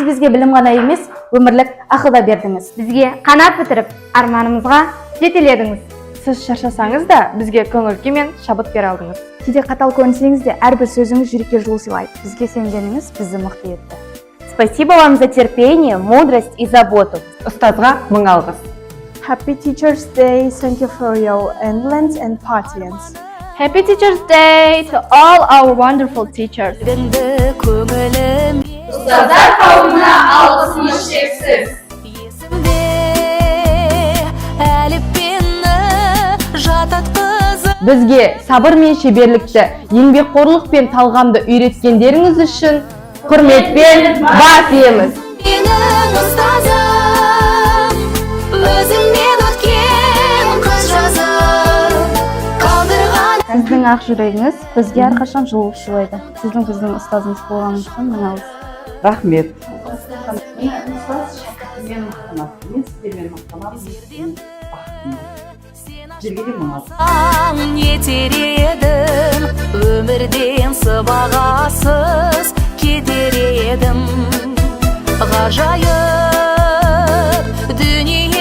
Сіз бізге білім ғана емес, өмірлік ақыл да бердіңіз. Бізге қанат бітіріп, арманымызға жетеледіңіз. Сіз шаршасаңыз да, бізге көңіл күй мен шабыт бере алдыңыз. Кейде қатал көрінсеңіз де, әрбір сөзіңіз жүрекке жылу сыйлайды. Бізге сенгеніңіз бізді мықты етті. Спасибо вам за терпение, мудрость и заботу. Ұстазға мың алғыс. Happy Teachers Day. Thank you for your endless and patience. Happy Teachers Day to all our wonderful teachers. Ұстаздар қауымына алғысымыз шексіз. Бізге сабыр мен шеберлікті, еңбекқорлық пен талғамды үйреткендеріңіз үшін құрметпен бас иеміз. Менің ұстазым, өзіңнен өткен қыз жазып қалдырған. Сіздің ақ жүрегіңіз бізде әрқашан жылу шулайды. Сіздің біздің ұстазымыз болғаныңыз үшін мың алғыс. Рахмет. Етер едім, өмірден сыбағасыз кетер едім. Ғажайып дүние